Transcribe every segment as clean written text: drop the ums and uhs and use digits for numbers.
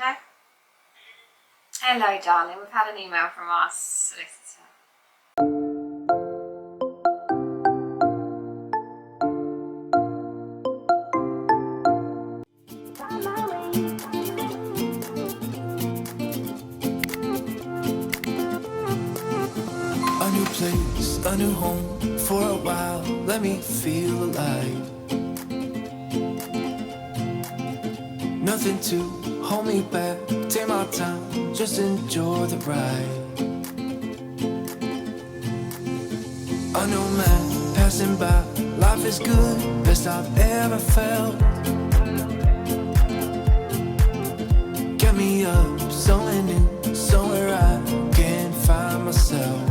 Hello? Hello, darling. We've had an email from our solicitor. A new place, a new home, for a while, let me feel alive. Nothing to hold me back, take my time, just enjoy the ride. A new man passing by, life is good, best I've ever felt. Get me up, somewhere new, somewhere I can find myself.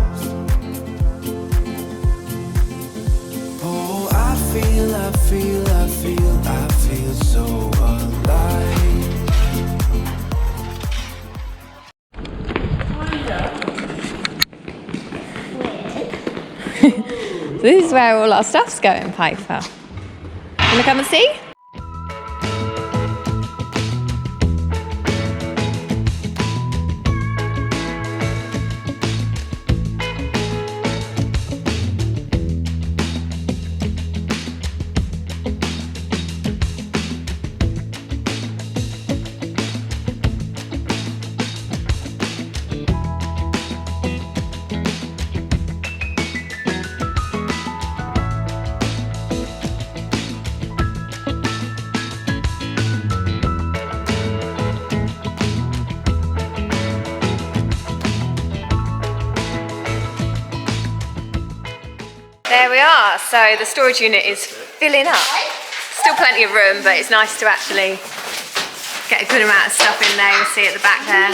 Oh, I feel so alive. This is where all our stuff's going, Piper. Wanna come and see? There we are, so the storage unit is filling up. Still plenty of room, but it's nice to actually get a good amount of stuff in there. You'll see at the back there.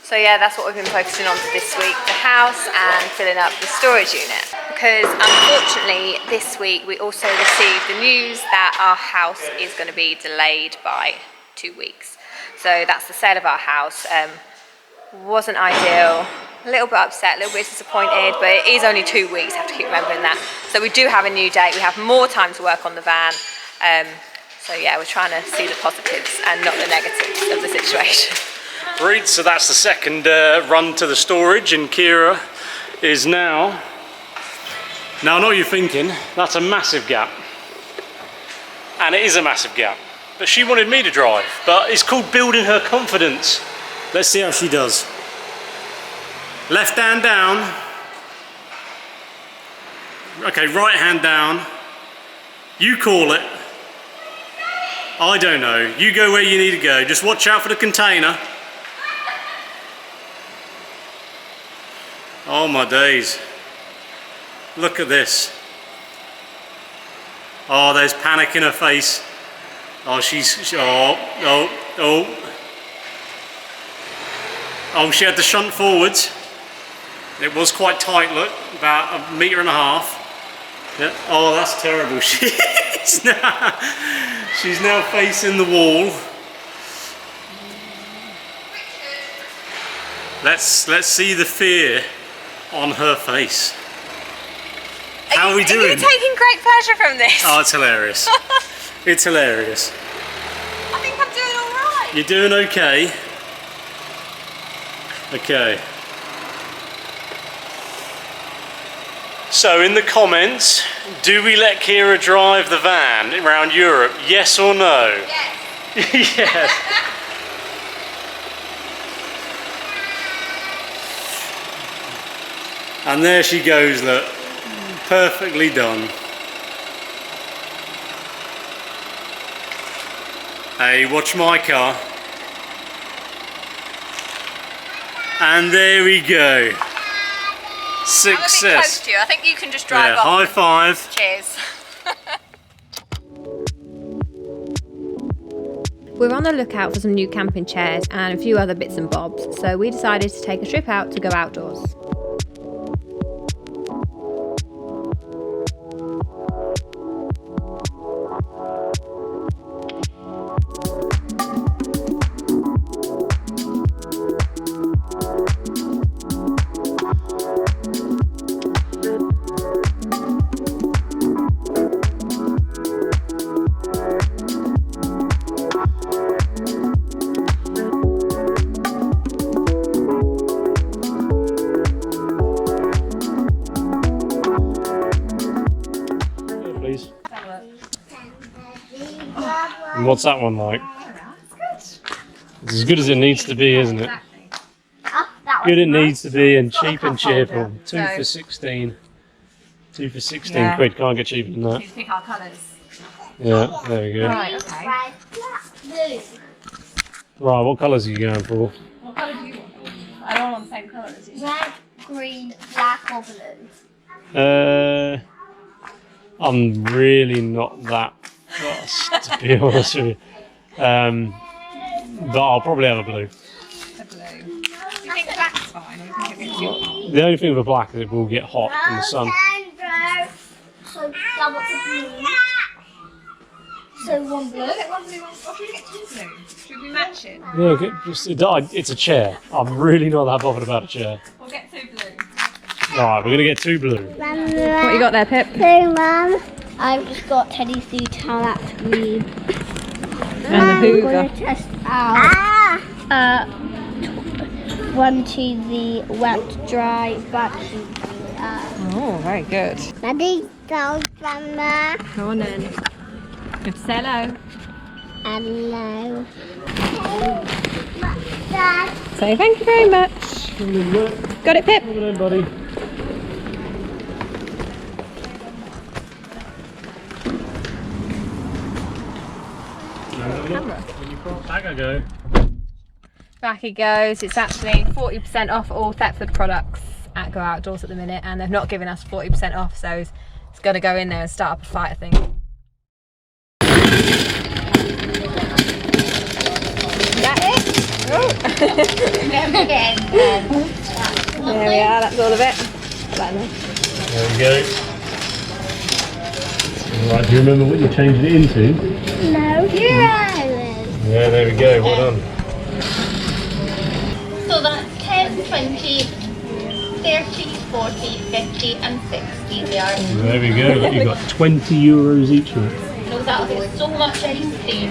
So yeah, that's what we've been focusing on for this week, the house and filling up the storage unit. Because unfortunately this week we also received the news that our house is going to be delayed by 2 weeks. So that's the sale of our house. Wasn't ideal. A little bit upset, a little bit disappointed, but it is only 2 weeks, I have to keep remembering that. So we do have a new date, we have more time to work on the van. So yeah, we're trying to see the positives and not the negatives of the situation. Right, so that's the second run to the storage, and Kira is now... Now I know what you're thinking, that's a massive gap. And it is a massive gap. But she wanted me to drive, but it's called building her confidence. Let's see how she does. Left hand down. Okay, right hand down. You call it. I don't know. You go where you need to go. Just watch out for the container. Oh my days. Look at this. Oh, there's panic in her face. Oh, Oh, she had to shunt forwards. It was quite tight, look, about 1.5 meters. Yeah. Oh, that's terrible. She's now facing the wall. Let's see the fear on her face. How are we doing? Are you taking great pleasure from this? Oh, it's hilarious. It's hilarious. I think I'm doing all right. You're doing okay. Okay. So in the comments, do we let Kira drive the van around Europe? Yes or no? Yes. Yes. And there she goes, look. Perfectly done. Hey, watch my car. And there we go. Success. I'm a bit close to you. I think you can just drive off. High five. Cheers. We're on the lookout for some new camping chairs and a few other bits and bobs, so we decided to take a trip out to go outdoors. what's that one like? It's as good as it needs to be, isn't it? Good it needs to be, and cheap and cheerful. 2 for 16. 2 for 16 quid. Can't get cheaper than that. Pick our colours. Yeah, there we go. Right, okay. Right, what colours are you going for? What colour do you want? I don't want the same colour as you. Red, green, black or blue? I'm really not that fussed, to be honest with you. But I'll probably have a blue. A blue. Do you think black's fine? Or do you think it's The only thing with a black is it will get hot in the sun. So that was a blue. So one blue. Get one blue, or should we get two blue? Should we match it? Yeah, it's a chair. I'm really not that bothered about a chair. We'll get two blue. Alright, we're going to get 2 blue. What you got there, Pip? So, Mum, I've just got Teddy's new towel green. And the I'm Hoover. going to test out one to the wet, dry, back to the Oh, very good. Daddy, go, Grandma. Go on then. Good to say hello. Hello. Dad. Say thank you very much. Got it, Pip? Come on in, buddy. Back I go. Back it goes. It's actually 40% off all Thetford products at Go Outdoors at the minute, and they've not given us 40% off, so it's got to go in there and start up a fight, I think. Is that it? Oh. There we are, that's all of it. There we go. Right, do you remember what you changed it into? No, here I live. Yeah, there we go. Well done. So that's 10, 20, 30, 40, 50 and 60 there. There we go. You've got 20 euros each. No, that'll be so much ice cream.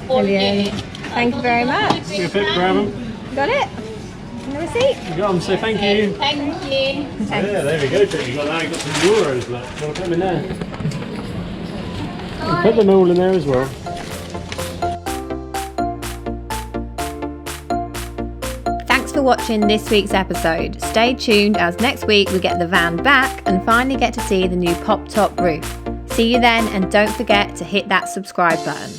Brilliant. Thank you very much. Take a pic, grab them. Got it? And the receipt? You got them, say thank you. Thank you. Yeah, there we go. You got now. You got some euros left. Want to put them in there? Put them all in there as well. Thanks for watching this week's episode. Stay tuned as next week we get the van back and finally get to see the new pop-top roof. See you then, and don't forget to hit that subscribe button.